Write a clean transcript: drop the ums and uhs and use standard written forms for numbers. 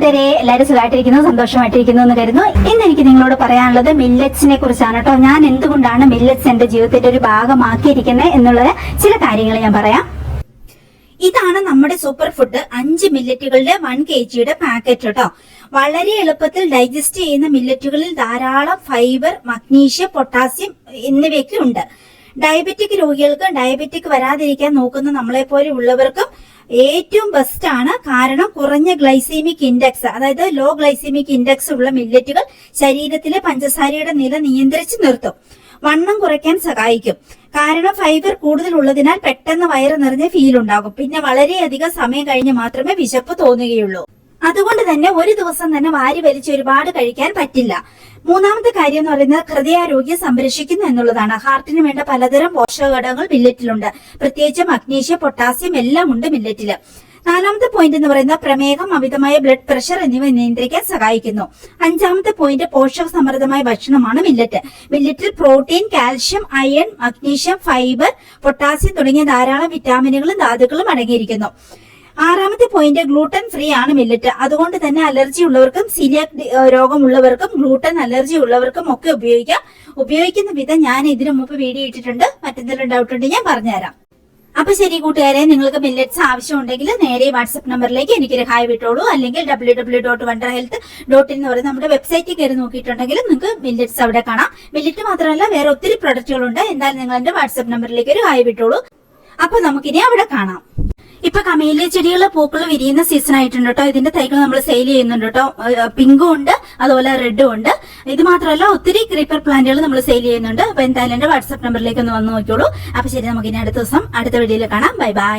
കൂട്ടുകാരെ, എല്ലാവരും സുഖമായിട്ടിരിക്കുന്നു, സന്തോഷമായിട്ടിരിക്കുന്നു എന്ന് കരുതുന്നു. ഇന്ന് എനിക്ക് നിങ്ങളോട് പറയാനുള്ളത് മില്ലറ്റ്സിനെ കുറിച്ചാണ് കേട്ടോ. ഞാൻ എന്തുകൊണ്ടാണ് മില്ലറ്റ്സ് എന്റെ ജീവിതത്തിന്റെ ഒരു ഭാഗമാക്കിയിരിക്കുന്നത് എന്നുള്ള ചില കാര്യങ്ങൾ ഞാൻ പറയാം. ഇതാണ് നമ്മുടെ സൂപ്പർ ഫുഡ് 5 മില്ലറ്റുകളുടെ 1 kg പാക്കറ്റ് കേട്ടോ. വളരെ എളുപ്പത്തിൽ ഡൈജസ്റ്റ് ചെയ്യുന്ന മില്ലറ്റുകളിൽ ധാരാളം ഫൈബർ, മഗ്നീഷ്യം, പൊട്ടാസ്യം എന്നിവയൊക്കെ ഉണ്ട്. ഡയബറ്റിക് രോഗികൾക്ക് ഡയബറ്റിക് വരാതിരിക്കാൻ നോക്കുന്ന നമ്മളെ പോലെ ഉള്ളവർക്കും ഏറ്റവും ബെസ്റ്റ് ആണ്. കാരണം കുറഞ്ഞ ഗ്ലൈസീമിക് ഇൻഡെക്സ്, അതായത് ലോ ഗ്ലൈസീമിക് ഇൻഡെക്സ് ഉള്ള മില്ലറ്റുകൾ ശരീരത്തിലെ പഞ്ചസാരയുടെ നില നിയന്ത്രിച്ച് നിർത്തും. വണ്ണം കുറയ്ക്കാൻ സഹായിക്കും. കാരണം ഫൈബർ കൂടുതൽ ഉള്ളതിനാൽ പെട്ടെന്ന് വയറ് നിറഞ്ഞ ഫീൽ ഉണ്ടാകും. പിന്നെ വളരെയധികം സമയം കഴിഞ്ഞ് മാത്രമേ വിശപ്പ് തോന്നുകയുള്ളൂ. അതുകൊണ്ട് തന്നെ ഒരു ദിവസം തന്നെ വാരി വലിച്ച് ഒരുപാട് കഴിക്കാൻ പറ്റില്ല. മൂന്നാമത്തെ കാര്യം എന്ന് പറയുന്നത് ഹൃദയാരോഗ്യം സംരക്ഷിക്കുന്നു എന്നുള്ളതാണ്. ഹാർട്ടിന് വേണ്ട പലതരം പോഷകഘടകങ്ങൾ മില്ലറ്റിലുണ്ട്. പ്രത്യേകിച്ച് മഗ്നീഷ്യം, പൊട്ടാസ്യം എല്ലാം ഉണ്ട് മില്ലറ്റില്. നാലാമത്തെ പോയിന്റ് എന്ന് പറയുന്നത് പ്രമേഹം, അമിതമായ ബ്ലഡ് പ്രഷർ എന്നിവ നിയന്ത്രിക്കാൻ സഹായിക്കുന്നു. അഞ്ചാമത്തെ പോയിന്റ് പോഷക സമൃദ്ധമായ ഭക്ഷണമാണ് മില്ലറ്റ്. മില്ലറ്റിൽ protein, calcium, iron, magnesium, fibre, potassium തുടങ്ങിയ ധാരാളം വിറ്റാമിനുകളും ധാതുക്കളും അടങ്ങിയിരിക്കുന്നു. ആറാമത്തെ പോയിന്റ് ഗ്ലൂട്ടൻ ഫ്രീ ആണ് മില്ലറ്റ്. അതുകൊണ്ട് തന്നെ അലർജി ഉള്ളവർക്കും സിലിയാക് രോഗമുള്ളവർക്കും ഗ്ലൂട്ടൻ അലർജി ഉള്ളവർക്കും ഒക്കെ ഉപയോഗിക്കാം. ഉപയോഗിക്കുന്ന വിധം ഞാൻ ഇതിനു മുമ്പ് വീഡിയോ ഇട്ടിട്ടുണ്ട്. മറ്റെന്തെങ്കിലും ഡൗട്ട് ഉണ്ടെങ്കിൽ ഞാൻ പറഞ്ഞുതരാം. അപ്പൊ ശരി കൂട്ടുകാരെ, നിങ്ങൾക്ക് മില്ലറ്റ്സ് ആവശ്യമുണ്ടെങ്കിൽ നേരെ വാട്സ്ആപ്പ് നമ്പറിലേക്ക് എനിക്കൊരു ഹായ് വിട്ടോളൂ. അല്ലെങ്കിൽ www.wonderhealth.in എന്ന് പറയുന്ന നമ്മുടെ വെബ്സൈറ്റിൽ കയറി നോക്കിയിട്ടുണ്ടെങ്കിൽ നിങ്ങൾക്ക് മില്ലറ്റ്സ് അവിടെ കാണാം. മില്ലറ്റ് മാത്രമല്ല വേറെ ഒത്തിരി പ്രൊഡക്റ്റുകളുണ്ട്. എന്തായാലും നിങ്ങൾ എന്റെ വാട്സ്ആപ്പ് നമ്പറിലേക്ക് ഒരു ഹായ് വിട്ടോളൂ. അപ്പൊ നമുക്കിനി അവിടെ കാണാം. ഇപ്പൊ കമേലിയ ചെടികള് പൂക്കൾ വിരിയുന്ന സീസൺ ആയിട്ടുണ്ട് കേട്ടോ. ഇതിന്റെ തൈകൾ നമ്മൾ സെയിൽ ചെയ്യുന്നുണ്ട് കേട്ടോ. പിങ്കും ഉണ്ട്, അതുപോലെ റെഡും ഉണ്ട്. ഇത് മാത്രമല്ല ഒത്തിരി ക്രീപ്പർ പ്ലാന്റുകൾ നമ്മൾ സെയിൽ ചെയ്യുന്നുണ്ട്. അപ്പൊ എന്തായാലും എന്റെ വാട്സ്ആപ്പ് നമ്പറിലേക്ക് ഒന്ന് വന്ന് നോക്കിയോളൂ. അപ്പൊ ശരി, നമുക്ക് ഇനി അടുത്ത ദിവസം അടുത്ത വീഡിയോയിൽ കാണാം. Bye bye.